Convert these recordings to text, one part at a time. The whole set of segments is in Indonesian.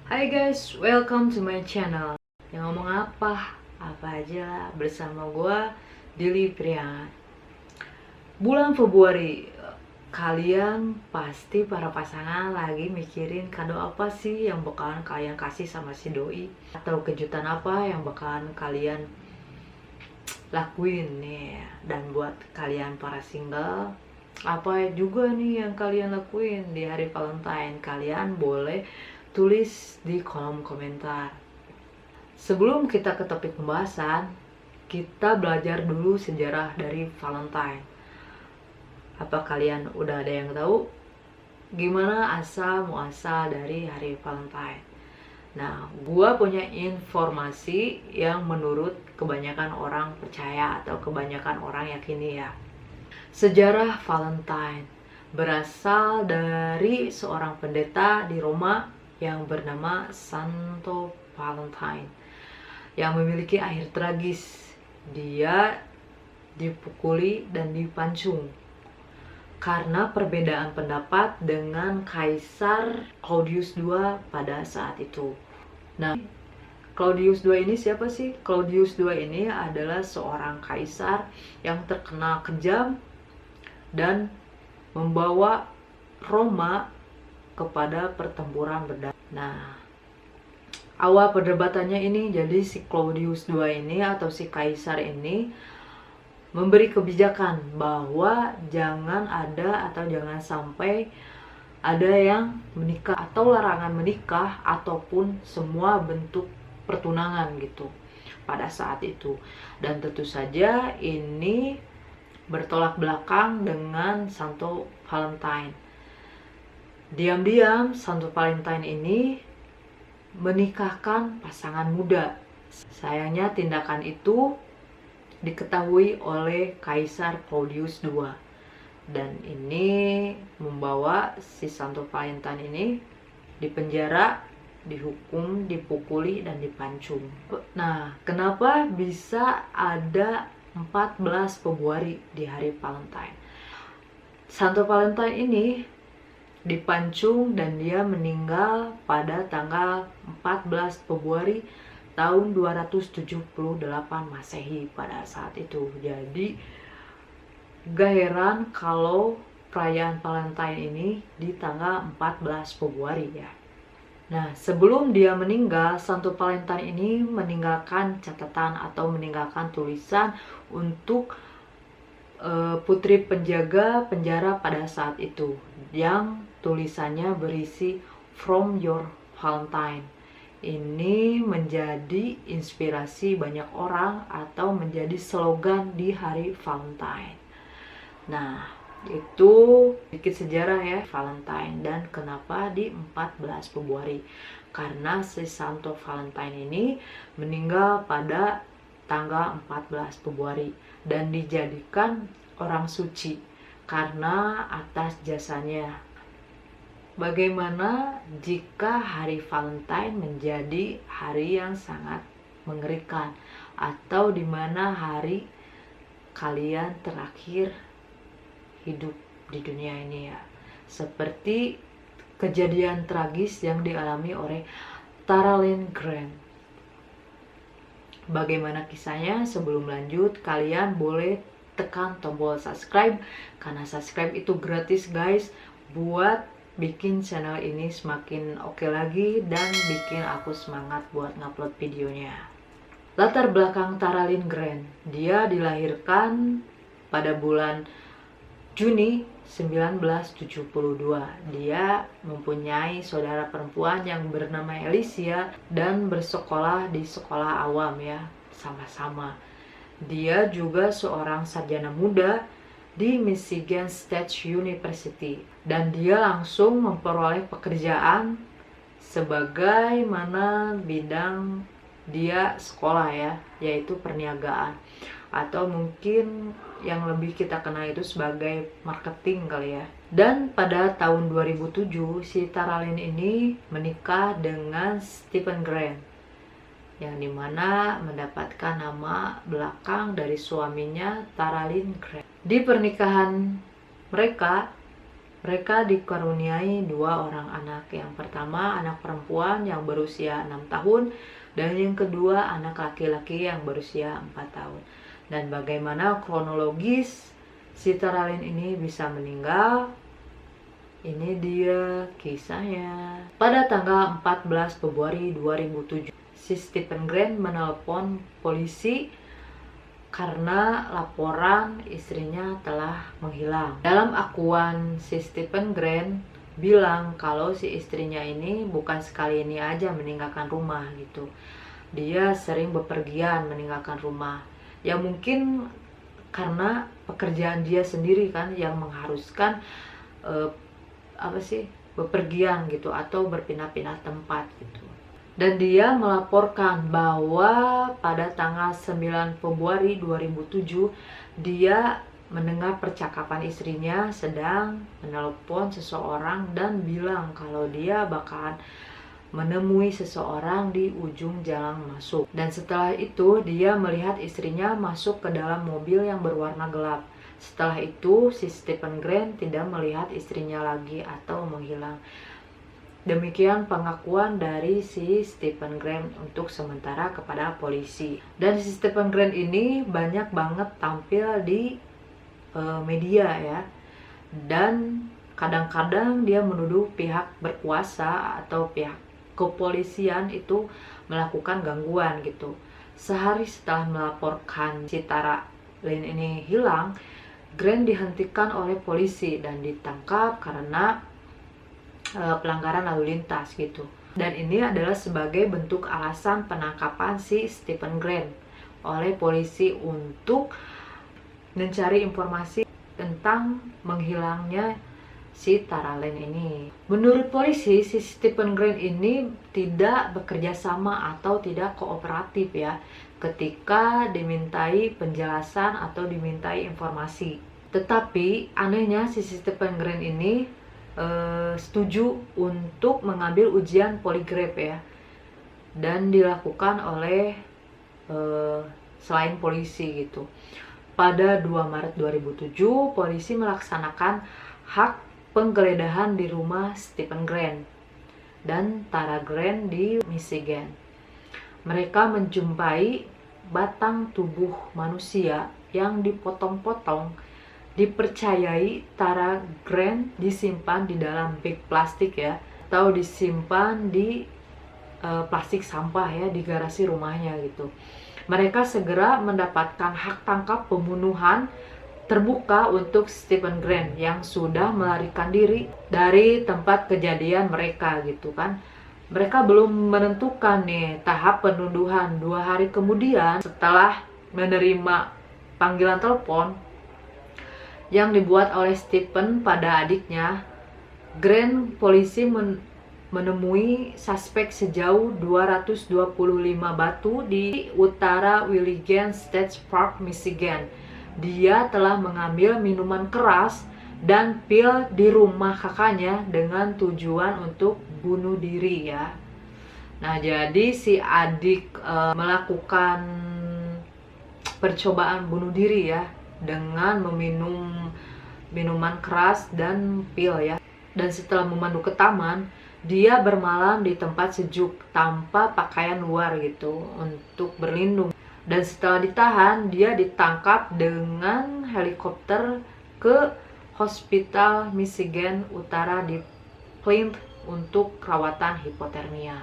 Hai guys, welcome to my channel. Yang ngomong apa? Apa aja lah bersama gua Dili Priyan. Bulan Februari, kalian pasti para pasangan lagi mikirin kado apa sih yang bakalan kalian kasih sama si doi, atau kejutan apa yang bakalan kalian lakuin nih. Dan buat kalian para single, apa juga nih yang kalian lakuin di hari Valentine? Kalian boleh tulis di kolom komentar. Sebelum kita ke topik pembahasan, kita belajar dulu sejarah dari Valentine. Apa kalian udah ada yang tahu gimana asal muasal dari hari Valentine? Nah, gua punya informasi yang menurut kebanyakan orang percaya atau kebanyakan orang yakini ya. Sejarah Valentine berasal dari seorang pendeta di Roma yang bernama Santo Valentine yang memiliki akhir tragis. Dia dipukuli dan dipancung karena perbedaan pendapat dengan Kaisar Claudius II pada saat itu. Nah, Claudius II ini siapa sih? Claudius II ini adalah seorang kaisar yang terkenal kejam dan membawa Roma kepada pertempuran berdarah. Nah, awal perdebatannya ini, jadi si Claudius II ini atau si kaisar ini memberi kebijakan bahwa jangan ada atau jangan sampai ada yang menikah atau larangan menikah ataupun semua bentuk pertunangan gitu pada saat itu. Dan tentu saja ini bertolak belakang dengan Santo Valentine. Diam-diam Santo Valentine ini menikahkan pasangan muda. Sayangnya tindakan itu diketahui oleh Kaisar Claudius II, dan ini membawa si Santo Valentine ini dipenjara, dihukum, dipukuli, dan dipancung. Nah, kenapa bisa ada 14 Februari di hari Valentine? Santo Valentine ini dipancung dan dia meninggal pada tanggal 14 Februari tahun 278 Masehi pada saat itu. Jadi gak heran kalau perayaan Valentine ini di tanggal 14 Februari ya. Nah, sebelum dia meninggal, Santo Valentine ini meninggalkan catatan atau meninggalkan tulisan untuk putri penjaga penjara pada saat itu, yang tulisannya berisi From Your Valentine. Ini menjadi inspirasi banyak orang atau menjadi slogan di hari Valentine. Nah, itu sedikit sejarah ya Valentine dan kenapa di 14 Februari. Karena si Santo Valentine ini meninggal pada tanggal 14 Februari dan dijadikan orang suci karena atas jasanya. Bagaimana jika hari Valentine menjadi hari yang sangat mengerikan, atau di mana hari kalian terakhir hidup di dunia ini ya? Seperti kejadian tragis yang dialami oleh Tara Lindgren. Bagaimana kisahnya? Sebelum lanjut, kalian boleh tekan tombol subscribe, karena subscribe itu gratis guys, buat bikin channel ini semakin oke lagi dan bikin aku semangat buat ngupload videonya. Latar belakang Tara Lindgren, dia dilahirkan pada bulan Juni 1972. Dia mempunyai saudara perempuan yang bernama Alicia dan bersekolah di sekolah awam ya, sama-sama. Dia juga seorang sarjana muda di Michigan State University, dan dia langsung memperoleh pekerjaan sebagaimana bidang dia sekolah ya, yaitu perniagaan, atau mungkin yang lebih kita kenal itu sebagai marketing kali ya. Dan pada tahun 2007 si Tara Lynn ini menikah dengan Stephen Grant, yang dimana mendapatkan nama belakang dari suaminya, Tara Lynn Grant. Di pernikahan mereka Mereka dikaruniai 2 orang anak. Yang pertama anak perempuan yang berusia 6 tahun dan yang kedua anak laki-laki yang berusia 4 tahun. Dan bagaimana kronologis si Tara Lynn ini bisa meninggal? Ini dia kisahnya. Pada tanggal 14 Februari 2007, si Stephen Grant menelpon polisi karena laporan istrinya telah menghilang. Dalam akuan si Stephen Grant bilang kalau si istrinya ini bukan sekali ini aja meninggalkan rumah gitu. Dia sering bepergian meninggalkan rumah. Ya mungkin karena pekerjaan dia sendiri kan yang mengharuskan bepergian gitu atau berpindah-pindah tempat gitu. Dan dia melaporkan bahwa pada tanggal 9 Februari 2007 dia mendengar percakapan istrinya sedang menelpon seseorang dan bilang kalau dia bakalan menemui seseorang di ujung jalan masuk. Dan setelah itu dia melihat istrinya masuk ke dalam mobil yang berwarna gelap. Setelah itu si Stephen Grant tidak melihat istrinya lagi atau menghilang. Demikian pengakuan dari si Stephen Grant untuk sementara kepada polisi. Dan si Stephen Grant ini banyak banget tampil di media ya. Dan kadang-kadang dia menuduh pihak berkuasa atau pihak kepolisian itu melakukan gangguan gitu. Sehari setelah melaporkan si Tara Lynn ini hilang, Grant dihentikan oleh polisi dan ditangkap karena pelanggaran lalu lintas gitu. Dan ini adalah sebagai bentuk alasan penangkapan si Stephen Grant oleh polisi untuk mencari informasi tentang menghilangnya si Tara Lynn ini. Menurut polisi, si Stephen Grant ini tidak bekerja sama atau tidak kooperatif ya ketika dimintai penjelasan atau dimintai informasi. Tetapi anehnya si Stephen Grant ini setuju untuk mengambil ujian poligraf ya, dan dilakukan oleh selain polisi gitu. Pada 2 Maret 2007 polisi melaksanakan hak penggeledahan di rumah Stephen Grant dan Tara Grant di Michigan. Mereka menjumpai batang tubuh manusia yang dipotong-potong. Dipercayai Tara Grant disimpan di dalam bag plastik ya, atau disimpan di plastik sampah ya di garasi rumahnya gitu. Mereka segera mendapatkan hak tangkap pembunuhan terbuka untuk Stephen Grant yang sudah melarikan diri dari tempat kejadian mereka gitu kan. Mereka belum menentukan nih tahap penuduhan. 2 hari kemudian setelah menerima panggilan telepon yang dibuat oleh Stephen pada adiknya, Grant polisi menemui suspek sejauh 225 batu di utara Wiligan State Park, Michigan. Dia telah mengambil minuman keras dan pil di rumah kakaknya dengan tujuan untuk bunuh diri ya. Nah, jadi si adik melakukan percobaan bunuh diri ya dengan meminum minuman keras dan pil ya. Dan setelah memandu ke taman, dia bermalam di tempat sejuk tanpa pakaian luar gitu untuk berlindung. Dan setelah ditahan, dia ditangkap dengan helikopter ke Hospital Michigan Utara di Flint untuk perawatan hipotermia.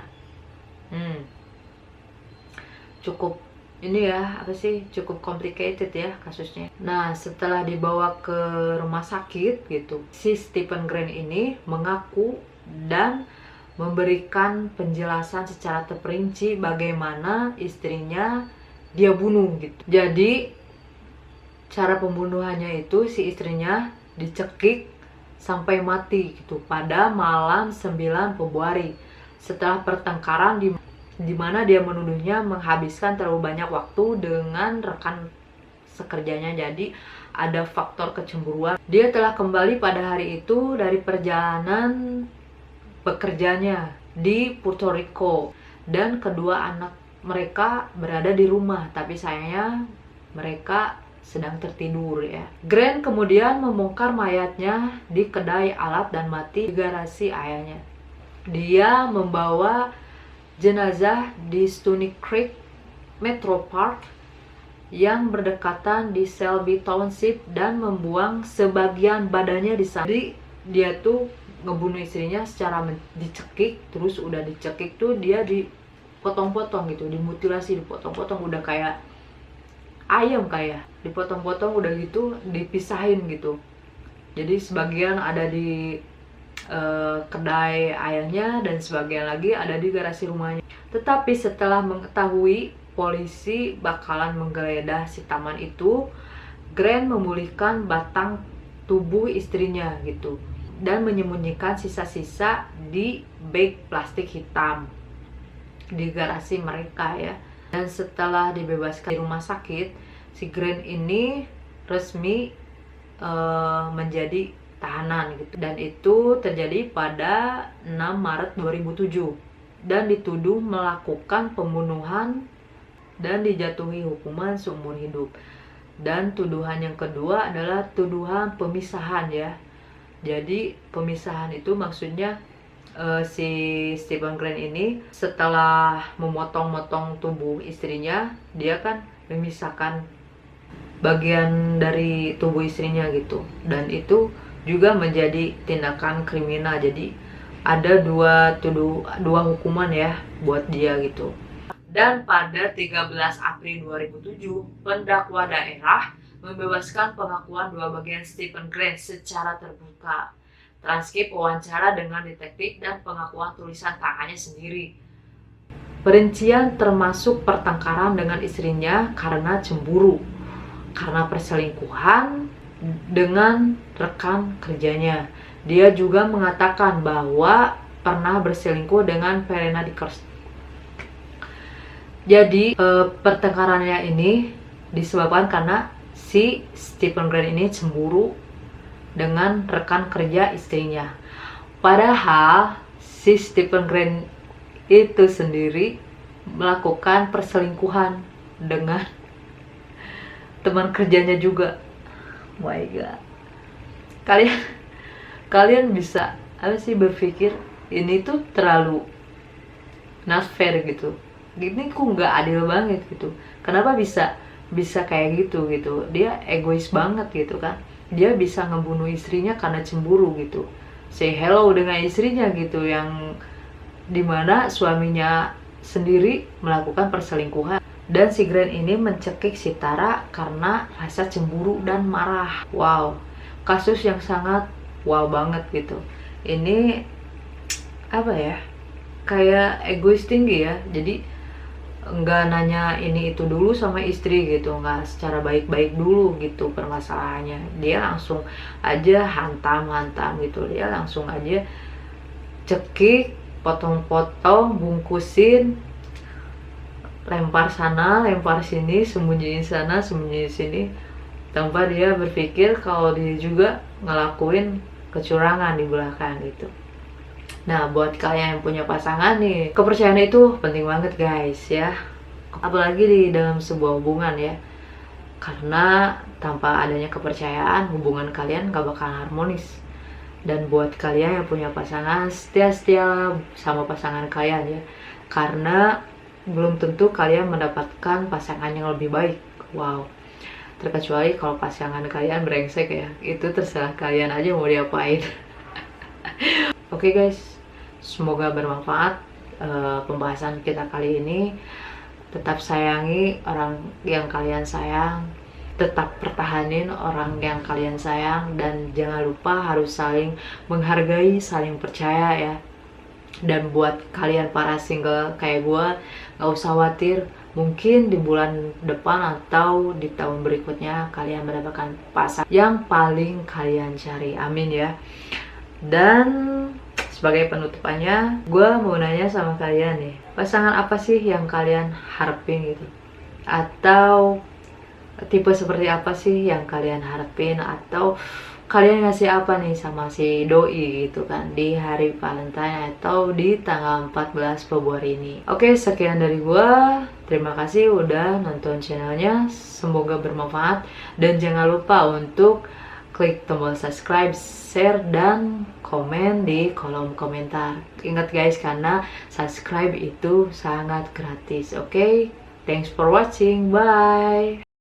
Cukup ini ya, cukup complicated ya kasusnya. Nah, setelah dibawa ke rumah sakit gitu, si Stephen Grant ini mengaku dan memberikan penjelasan secara terperinci bagaimana istrinya dia bunuh gitu. Jadi cara pembunuhannya itu si istrinya dicekik sampai mati gitu pada malam 9 Februari setelah pertengkaran di mana dia menuduhnya menghabiskan terlalu banyak waktu dengan rekan sekerjanya. Jadi ada faktor kecemburuan. Dia telah kembali pada hari itu dari perjalanan bekerjanya di Puerto Rico dan kedua anak mereka berada di rumah, tapi sayangnya mereka sedang tertidur ya. Grant kemudian membongkar mayatnya di kedai alat dan mati di garasi ayahnya. Dia membawa jenazah di Stony Creek Metro Park yang berdekatan di Selby Township dan membuang sebagian badannya di sana. Jadi dia tuh ngebunuh istrinya secara dicekik, terus udah dicekik tuh dia dipotong-potong gitu, dimutilasi, dipotong-potong udah kayak ayam, kayak dipotong-potong udah gitu dipisahin gitu. Jadi sebagian ada di kedai ayahnya dan sebagian lagi ada di garasi rumahnya. Tetapi setelah mengetahui polisi bakalan menggeledah si taman itu, Grant memulihkan batang tubuh istrinya gitu dan menyembunyikan sisa-sisa di bag plastik hitam di garasi mereka ya. Dan setelah dibebaskan di rumah sakit, si Grant ini resmi menjadi tahanan gitu. Dan itu terjadi pada 6 Maret 2007 dan dituduh melakukan pembunuhan dan dijatuhi hukuman seumur hidup. Dan tuduhan yang kedua adalah tuduhan pemisahan ya. Jadi pemisahan itu maksudnya si Stephen Grant ini setelah memotong-motong tubuh istrinya, dia kan memisahkan bagian dari tubuh istrinya gitu. Dan itu juga menjadi tindakan kriminal. Jadi ada dua hukuman ya buat dia gitu. Dan pada 13 April 2007, pendakwa daerah membebaskan pengakuan dua bagian Stephen Grant secara terbuka. Transkrip wawancara dengan detektif dan pengakuan tulisan tangannya sendiri. Perincian termasuk pertengkaran dengan istrinya karena cemburu, karena perselingkuhan dengan rekan kerjanya. Dia juga mengatakan bahwa pernah berselingkuh dengan Verena Dickers. Jadi pertengkarannya ini disebabkan karena si Stephen Grant ini cemburu dengan rekan kerja istrinya. Padahal si Stephen Grant itu sendiri melakukan perselingkuhan dengan teman kerjanya juga. My God. Kalian bisa berpikir ini tuh terlalu not fair gitu. Ini kok nggak adil banget gitu. Kenapa bisa kayak gitu. Dia egois banget gitu kan. Dia bisa ngebunuh istrinya karena cemburu gitu. Say hello dengan istrinya gitu, yang dimana suaminya sendiri melakukan perselingkuhan. Dan si Grant ini mencekik si Tara karena rasa cemburu dan marah. Wow, kasus yang sangat wow banget gitu. Ini kayak egois tinggi ya. Jadi nggak nanya ini itu dulu sama istri gitu, nggak secara baik-baik dulu gitu permasalahannya. Dia langsung aja hantam gitu. Dia langsung aja cekik, potong-potong, bungkusin, lempar sana, lempar sini, sembunyiin sana, sembunyiin sini, tanpa dia berpikir kalau dia juga ngelakuin kecurangan di belakang gitu. Nah, buat kalian yang punya pasangan nih, kepercayaan itu penting banget guys ya. Apalagi di dalam sebuah hubungan ya. Karena tanpa adanya kepercayaan, hubungan kalian gak bakal harmonis. Dan buat kalian yang punya pasangan, setia sama pasangan kalian ya. Karena belum tentu kalian mendapatkan pasangan yang lebih baik. Wow. Terkecuali kalau pasangan kalian brengsek ya. Itu terserah kalian aja mau diapain. Oke guys, semoga bermanfaat pembahasan kita kali ini. Tetap sayangi orang yang kalian sayang, tetap pertahanin orang yang kalian sayang, dan jangan lupa harus saling menghargai, saling percaya ya. Dan buat kalian para single kayak gue, gak usah khawatir, mungkin di bulan depan atau di tahun berikutnya kalian mendapatkan pasangan yang paling kalian cari. Amin ya. Dan sebagai penutupannya, gue mau nanya sama kalian nih, pasangan apa sih yang kalian harapin gitu? Atau tipe seperti apa sih yang kalian harapin? Atau kalian ngasih apa nih sama si doi gitu kan di hari Valentine atau di tanggal 14 Februari ini. Oke, sekian dari gua. Terima kasih udah nonton channelnya. Semoga bermanfaat dan jangan lupa untuk klik tombol subscribe, share, dan komen di kolom komentar. Ingat guys, karena subscribe itu sangat gratis. Oke, thanks for watching. Bye.